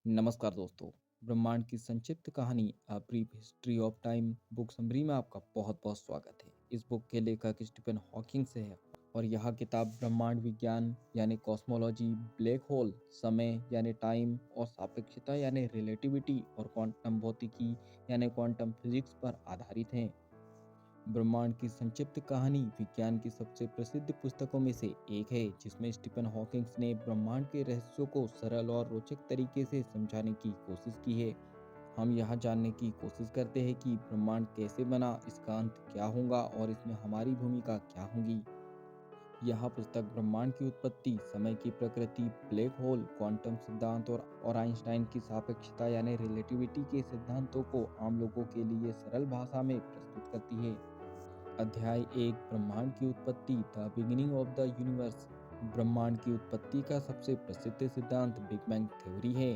नमस्कार दोस्तों। ब्रह्मांड की संक्षिप्त कहानी a brief history of time book summary में आपका बहुत बहुत स्वागत है। इस बुक के लेखक स्टीफन हॉकिंग से है और यह किताब ब्रह्मांड विज्ञान यानी कॉस्मोलॉजी, ब्लैक होल, समय यानी टाइम और सापेक्षता यानी रिलेटिविटी और क्वांटम भौतिकी यानी क्वांटम फिजिक्स पर आधारित है। ब्रह्मांड की संक्षिप्त कहानी विज्ञान की सबसे प्रसिद्ध पुस्तकों में से एक है, जिसमें स्टीफन हॉकिंग ने ब्रह्मांड के रहस्यों को सरल और रोचक तरीके से समझाने की कोशिश की है। हम यहाँ जानने की कोशिश करते हैं कि ब्रह्मांड कैसे बना, इसका अंत क्या होगा और इसमें हमारी भूमिका क्या होगी। यह पुस्तक ब्रह्मांड की उत्पत्ति, समय की प्रकृति, ब्लैक होल, क्वांटम सिद्धांत और आइंस्टाइन की सापेक्षता यानी रिलेटिविटी के सिद्धांतों को आम लोगों के लिए सरल भाषा में प्रस्तुत करती है। अध्याय 1, ब्रह्मांड की उत्पत्ति, the beginning of the universe. ब्रह्मांड की उत्पत्ति का सबसे प्रसिद्ध सिद्धांत बिग बैंग थ्योरी है।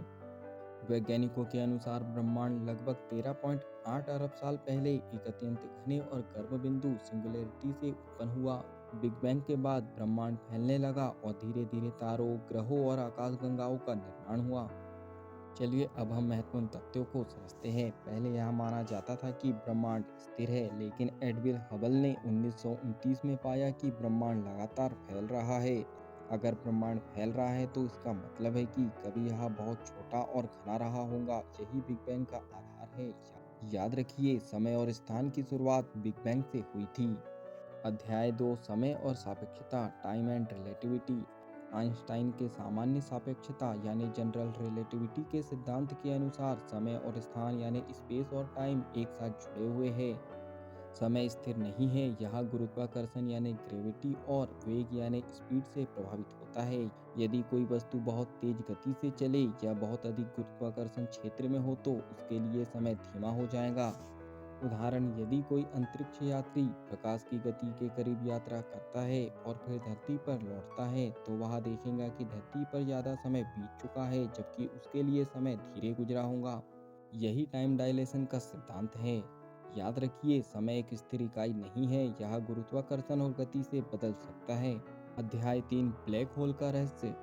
वैज्ञानिकों के अनुसार ब्रह्मांड लगभग 13.8 अरब साल पहले एक अत्यंत घने और गर्म बिंदु सिंगुलैरिटी से उत्पन्न हुआ। बिग बैंग के बाद ब्रह्मांड फैलने लगा और धीरे धीरे तारों, ग्रहों और आकाशगंगाओं का निर्माण हुआ। चलिए अब हम महत्वपूर्ण तथ्यों को समझते हैं। पहले यह माना जाता था कि ब्रह्मांड स्थिर है, लेकिन एडविन हबल ने 1929 में पाया कि ब्रह्मांड लगातार फैल रहा है। अगर ब्रह्मांड फैल रहा है तो इसका मतलब है कि कभी यह बहुत छोटा और घना रहा होगा। यही बिग बैंग का आधार है। याद रखिए, समय और स्थान की शुरुआत बिग बैंग से हुई थी। अध्याय 2, समय और सापेक्षता, टाइम एंड रिलेटिविटी। आइंस्टाइन के सामान्य सापेक्षता यानी जनरल रिलेटिविटी के सिद्धांत के अनुसार समय और स्थान यानी स्पेस और टाइम एक साथ जुड़े हुए हैं। समय स्थिर नहीं है, यह गुरुत्वाकर्षण यानी ग्रेविटी और वेग यानी स्पीड से प्रभावित होता है। यदि कोई वस्तु बहुत तेज गति से चले या बहुत अधिक गुरुत्वाकर्षण क्षेत्र में हो तो उसके लिए समय धीमा हो जाएगा। उदाहरण, यदि कोई अंतरिक्ष यात्री प्रकाश की गति के करीब यात्रा करता है और फिर धरती पर लौटता है तो वह देखेगा कि धरती पर ज्यादा समय बीत चुका है, जबकि उसके लिए समय धीरे गुजरा होगा। यही टाइम डायलेशन का सिद्धांत है। याद रखिए, समय एक स्थिर इकाई नहीं है, यह गुरुत्वाकर्षण और गति से बदल सकता है। अध्याय 3, ब्लैक होल का रहस्य।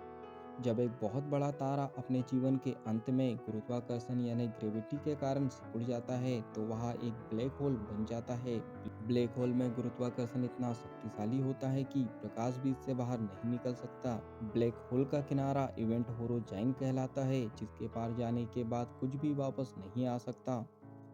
जब एक बहुत बड़ा तारा अपने जीवन के अंत में गुरुत्वाकर्षण यानी ग्रेविटी के कारण सिकुड़ जाता है तो वह एक ब्लैक होल बन जाता है। ब्लैक होल में गुरुत्वाकर्षण इतना शक्तिशाली होता है कि प्रकाश भी इससे बाहर नहीं निकल सकता। ब्लैक होल का किनारा इवेंट होरोजाइन कहलाता है, जिसके पार जाने के बाद कुछ भी वापस नहीं आ सकता।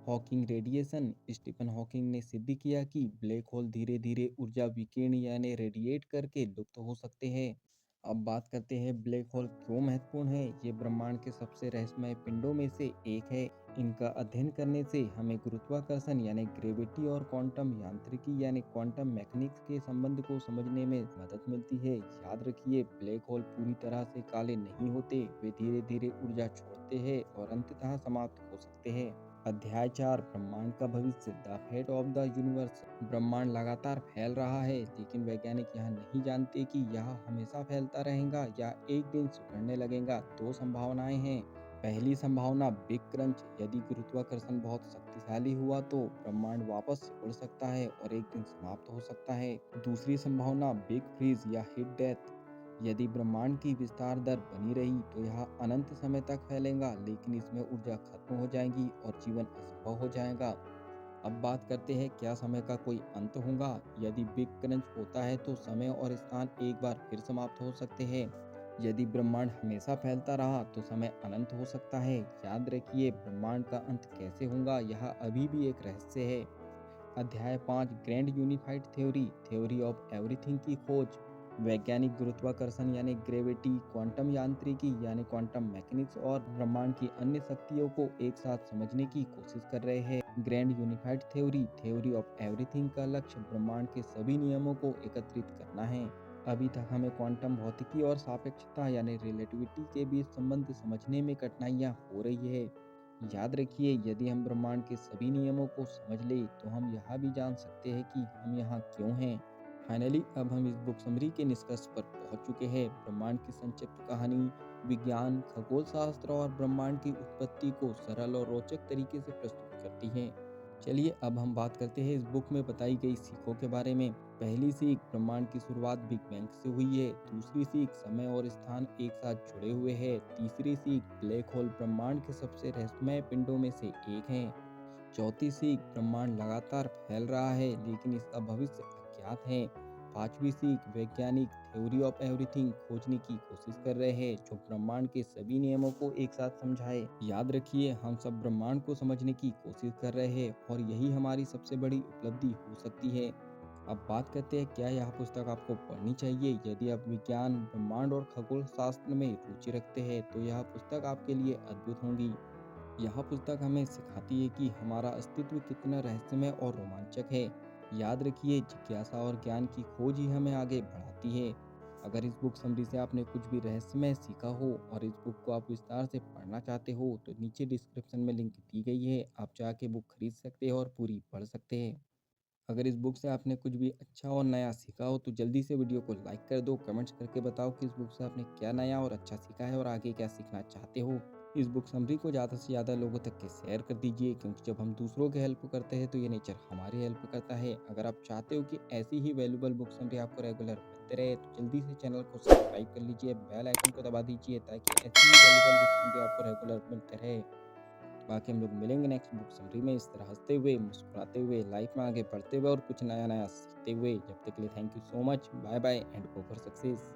Hawking radiation. स्टीफन हॉकिंग ने सिद्ध किया कि ब्लैक होल धीरे धीरे ऊर्जा विकीर्ण यानी रेडिएट करके लुप्त हो सकते हैं। अब बात करते हैं ब्लैक होल क्यों महत्वपूर्ण है। ये ब्रह्मांड के सबसे रहस्यमय पिंडों में से एक है। इनका अध्ययन करने से हमें गुरुत्वाकर्षण यानी ग्रेविटी और क्वांटम यांत्रिकी यानी क्वांटम मैकेनिक्स के संबंध को समझने में मदद मिलती है। याद रखिए, ब्लैक होल पूरी तरह से काले नहीं होते, वे धीरे धीरे ऊर्जा छोड़ते हैं और अंततः समाप्त हो सकते हैं। अध्याय 4, ब्रह्मांड का भविष्य, the fate of the universe. ब्रह्मांड लगातार फैल रहा है, लेकिन वैज्ञानिक यह नहीं जानते कि यह हमेशा फैलता रहेगा या एक दिन सिकुड़ने लगेगा। दो संभावनाएं हैं। पहली संभावना बिग क्रंच, यदि गुरुत्वाकर्षण बहुत शक्तिशाली हुआ तो ब्रह्मांड वापस सिकुड़ सकता है और एक दिन समाप्त हो सकता है। दूसरी संभावना बिग फ्रीज या हीट डेथ, यदि ब्रह्मांड की विस्तार दर बनी रही तो यह अनंत समय तक फैलेगा, लेकिन इसमें ऊर्जा खत्म हो जाएगी और जीवन असंभव हो जाएगा। अब बात करते हैं, क्या समय का कोई अंत होगा। यदि बिग क्रंच होता है तो समय और स्थान एक बार फिर समाप्त हो सकते हैं। यदि ब्रह्मांड हमेशा फैलता रहा तो समय अनंत हो सकता है। याद रखिए, ब्रह्मांड का अंत कैसे होगा यह अभी भी एक रहस्य है। अध्याय 5, grand unified theory, theory of everything की खोज। वैज्ञानिक गुरुत्वाकर्षण यानी ग्रेविटी, क्वांटम यांत्रिकी यानी क्वांटम मैकेनिक्स और ब्रह्मांड की अन्य शक्तियों को एक साथ समझने की कोशिश कर रहे हैं। Grand unified theory, theory of everything का लक्ष्य ब्रह्मांड के सभी नियमों को एकत्रित करना है। अभी तक हमें क्वांटम भौतिकी और सापेक्षता यानी रिलेटिविटी के बीच संबंध समझने में कठिनाइयां हो रही है। याद रखिए, यदि हम ब्रह्मांड के सभी नियमों को समझ ले तो हम यह भी जान सकते हैं कि हम यहाँ क्यों हैं। फाइनली अब हम इस बुक समरी के निष्कर्ष पर पहुंच चुके हैं। ब्रह्मांड की संक्षिप्त कहानी विज्ञान, खगोल शास्त्र और ब्रह्मांड की उत्पत्ति को सरल और रोचक तरीके से प्रस्तुत करती है। चलिए अब हम बात करते हैं इस बुक में बताई गई सीखों के बारे में। पहली सीख, ब्रह्मांड की शुरुआत बिग बैंग से हुई है। दूसरी सीख, समय और स्थान एक साथ जुड़े हुए हैं। तीसरी सीख, ब्लैक होल ब्रह्मांड के सबसे रहस्यमय पिंडों में से एक है। चौथी सीख, ब्रह्मांड लगातार फैल रहा है लेकिन इसका भविष्य अज्ञात है। पांचवी सीख, वैज्ञानिक थ्योरी ऑफ एवरीथिंग खोजने की कोशिश कर रहे हैं जो ब्रह्मांड के सभी नियमों को एक साथ समझाए। याद रखिए, हम सब ब्रह्मांड को समझने की कोशिश कर रहे हैं और यही हमारी सबसे बड़ी उपलब्धि हो सकती है। अब बात करते हैं, क्या यह पुस्तक आपको पढ़नी चाहिए? यदि आप विज्ञान, ब्रह्मांड और खगोल शास्त्र में रुचि रखते हैं तो यह पुस्तक आपके लिए अद्भुत होगी। यह पुस्तक हमें सिखाती है कि हमारा अस्तित्व कितना रहस्यमय और रोमांचक है। याद रखिए, जिज्ञासा और ज्ञान की खोज ही हमें आगे बढ़ाती है। अगर इस बुक समरी से आपने कुछ भी रहस्यमय सीखा हो और इस बुक को आप विस्तार से पढ़ना चाहते हो तो नीचे डिस्क्रिप्शन में लिंक दी गई है, आप जाके बुक खरीद सकते हैं और पूरी पढ़ सकते हैं। अगर इस बुक से आपने कुछ भी अच्छा और नया सीखा हो तो जल्दी से वीडियो को लाइक कर दो, कमेंट्स करके बताओ कि इस बुक से आपने क्या नया और अच्छा सीखा है और आगे क्या सीखना चाहते हो। इस बुक समरी को ज़्यादा से ज़्यादा लोगों तक के शेयर कर दीजिए, क्योंकि जब हम दूसरों की हेल्प करते हैं तो ये नेचर हमारी हेल्प करता है। अगर आप चाहते हो कि ऐसी ही वैल्यूबल बुक समरी आपको रेगुलर मिलते रहे तो जल्दी से चैनल को सब्सक्राइब कर लीजिए, बेल आइकन को दबा दीजिए ताकि ऐसी ही वैल्यूबल बुक समरी आपको रेगुलर मिलते रहे। बाकी हम लोग मिलेंगे नेक्स्ट बुक समरी में, इस तरह हंसते हुए, मुस्कुराते हुए, लाइफ में आगे बढ़ते हुए और कुछ नया नया सीखते हुए। जब तक के लिए thank you so much, bye bye and go for success.